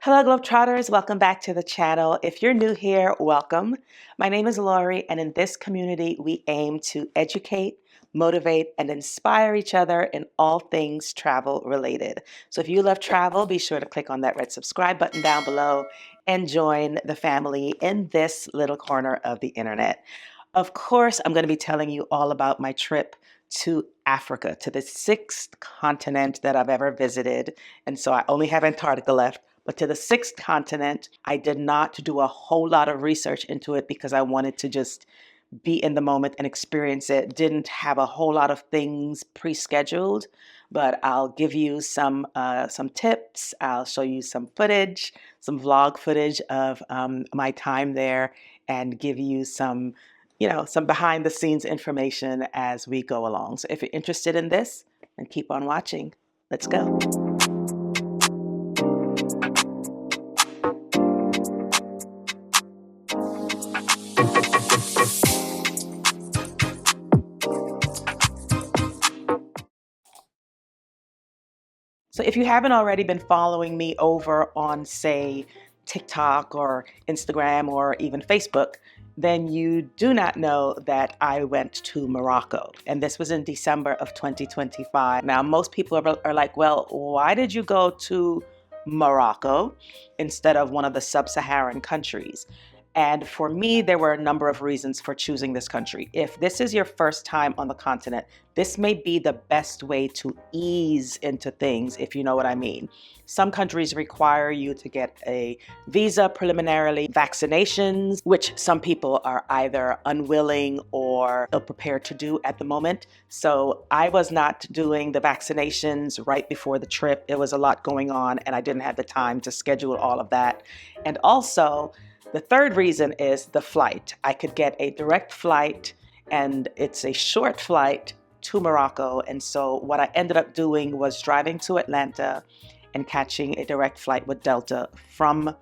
Hello, Globetrotters. Welcome back to the channel. If you're new here, welcome. My name is Lori, and in this community, we aim to educate, motivate, and inspire each other in all things travel related. So if you love travel, be sure to click on that red subscribe button down below and join the family in this little corner of the internet. Of course, I'm going to be telling you all about my trip to Africa, to the sixth continent that I've ever visited. And so I only have Antarctica left. But to the sixth continent, I did not do a whole lot of research into it because I wanted to just be in the moment and experience it. Didn't have a whole lot of things pre-scheduled, but I'll give you some tips. I'll show you some footage, some vlog footage of my time there, and give you some, some behind the scenes information as we go along. So if you're interested in this, then keep on watching. Let's go. So if you haven't already been following me over on, say, TikTok or Instagram or even Facebook, then you do not know that I went to Morocco. And this was in December of 2025. Now, most people are like, well, why did you go to Morocco instead of one of the sub-Saharan countries? And for me, there were a number of reasons for choosing this country. If this is your first time on the continent, this may be the best way to ease into things, if you know what I mean. Some countries require you to get a visa preliminarily, vaccinations, which some people are either unwilling or ill-prepared to do at the moment. So I was not doing the vaccinations right before the trip. It was a lot going on and I didn't have the time to schedule all of that. And also, the third reason is the flight. I could get a direct flight and it's a short flight to Morocco. And so what I ended up doing was driving to Atlanta and catching a direct flight with Delta from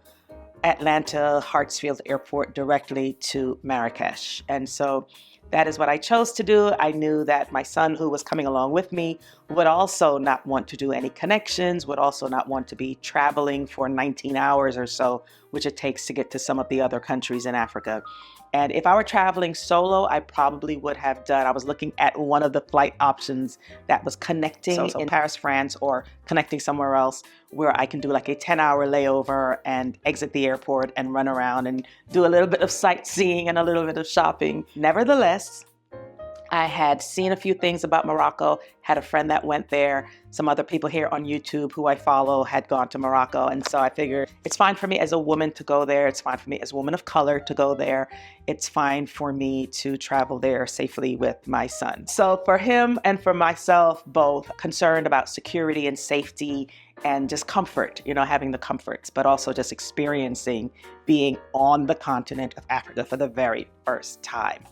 Atlanta Hartsfield Airport directly to Marrakesh. And so that is what I chose to do. I knew that my son, who was coming along with me, would also not want to do any connections, would also not want to be traveling for 19 hours or so, which it takes to get to some of the other countries in Africa. And if I were traveling solo, I probably would have I was looking at one of the flight options that was connecting in Paris, France, or connecting somewhere else where I can do like a 10-hour layover and exit the airport and run around and do a little bit of sightseeing and a little bit of shopping. Nevertheless, I had seen a few things about Morocco, had a friend that went there. Some other people here on YouTube who I follow had gone to Morocco. And so I figured it's fine for me as a woman to go there. It's fine for me as a woman of color to go there. It's fine for me to travel there safely with my son. So for him and for myself, both concerned about security and safety and just comfort, having the comforts, but also just experiencing being on the continent of Africa for the very first time.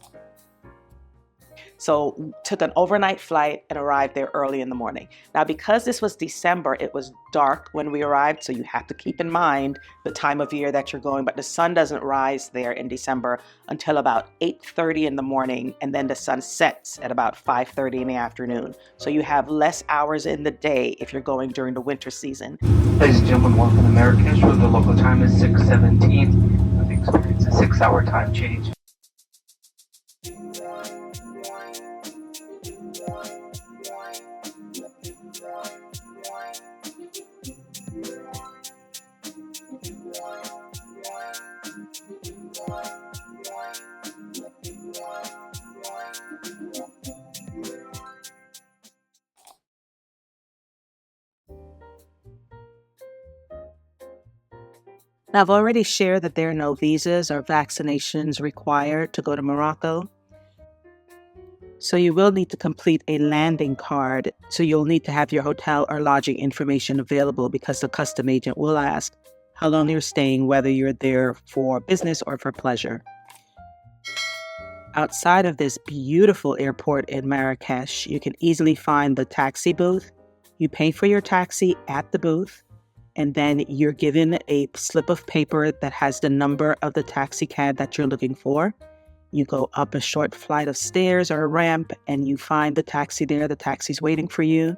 So took an overnight flight and arrived there early in the morning. Now, because this was December, it was dark when we arrived. So you have to keep in mind the time of year that you're going, but the sun doesn't rise there in December until about 8:30 in the morning. And then the sun sets at about 5:30 in the afternoon. So you have less hours in the day if you're going during the winter season. Ladies and gentlemen, welcome to Marrakesh, where the local time is 6:17. We've experienced a 6-hour time change. Now, I've already shared that there are no visas or vaccinations required to go to Morocco. So you will need to complete a landing card. So you'll need to have your hotel or lodging information available because the custom agent will ask how long you're staying, whether you're there for business or for pleasure. Outside of this beautiful airport in Marrakesh, you can easily find the taxi booth. You pay for your taxi at the booth, and then you're given a slip of paper that has the number of the taxi cab that you're looking for. You go up a short flight of stairs or a ramp and you find the taxi there. The taxi's waiting for you.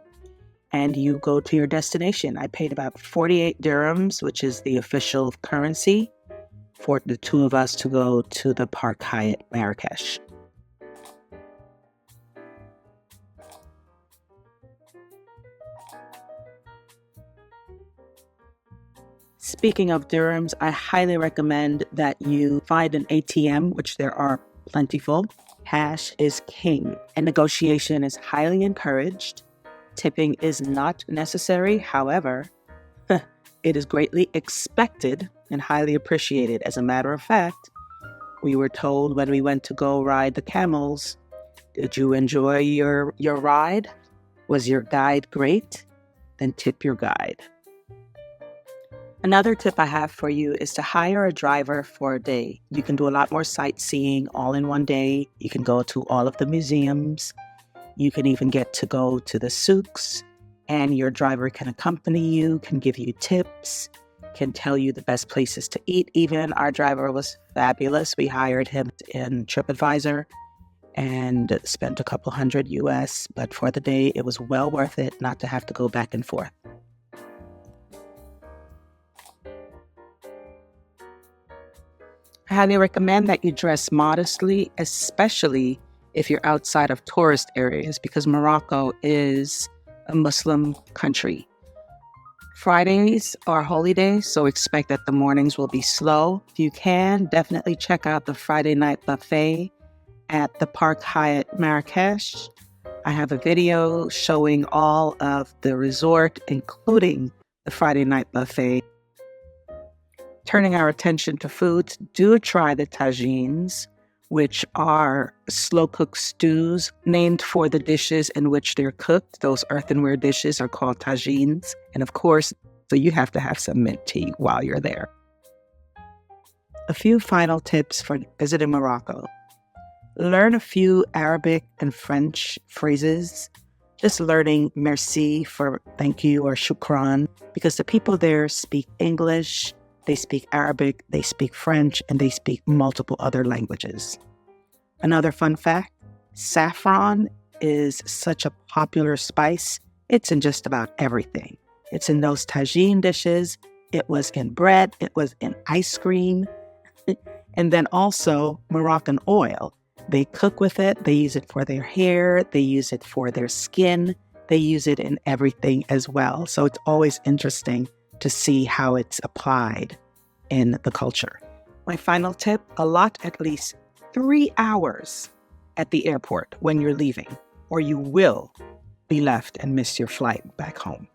and you go to your destination. I paid about 48 dirhams, which is the official currency, for the two of us to go to the Park Hyatt Marrakesh. Speaking of dirhams, I highly recommend that you find an ATM, which there are plentiful. Cash is king, and negotiation is highly encouraged. Tipping is not necessary. However, it is greatly expected and highly appreciated. As a matter of fact, we were told when we went to go ride the camels, did you enjoy your ride? Was your guide great? Then tip your guide. Another tip I have for you is to hire a driver for a day. You can do a lot more sightseeing all in one day. You can go to all of the museums. You can even get to go to the souks, and your driver can accompany you, can give you tips, can tell you the best places to eat. Even our driver was fabulous. We hired him in TripAdvisor and spent a couple hundred US, but for the day, it was well worth it not to have to go back and forth. I highly recommend that you dress modestly, especially if you're outside of tourist areas, because Morocco is a Muslim country. Fridays are holy days, so expect that the mornings will be slow. If you can, definitely check out the Friday night buffet at the Park Hyatt Marrakesh. I have a video showing all of the resort, including the Friday night buffet. Turning our attention to foods, do try the tagines, which are slow-cooked stews named for the dishes in which they're cooked. Those earthenware dishes are called tagines. And of course, so you have to have some mint tea while you're there. A few final tips for visiting Morocco. Learn a few Arabic and French phrases. Just learning merci for thank you or shukran, because the people there speak English, they speak Arabic, they speak French, and they speak multiple other languages. Another fun fact, saffron is such a popular spice. It's in just about everything. It's in those tagine dishes. It was in bread. It was in ice cream. And then also Moroccan oil. They cook with it. They use it for their hair. They use it for their skin. They use it in everything as well. So it's always interesting to see how it's applied in the culture. My final tip, allot at least 3 hours at the airport when you're leaving, or you will be left and miss your flight back home.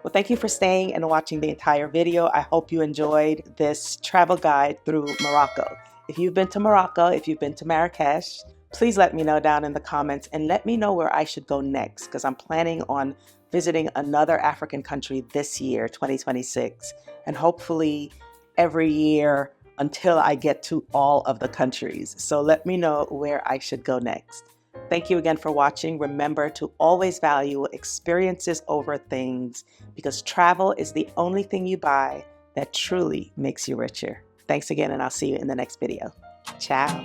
Well, thank you for staying and watching the entire video. I hope you enjoyed this travel guide through Morocco. If you've been to Morocco, if you've been to Marrakesh, please let me know down in the comments and let me know where I should go next, because I'm planning on visiting another African country this year, 2026, and hopefully every year until I get to all of the countries. So let me know where I should go next. Thank you again for watching. Remember to always value experiences over things, because travel is the only thing you buy that truly makes you richer. Thanks again, and I'll see you in the next video. Ciao.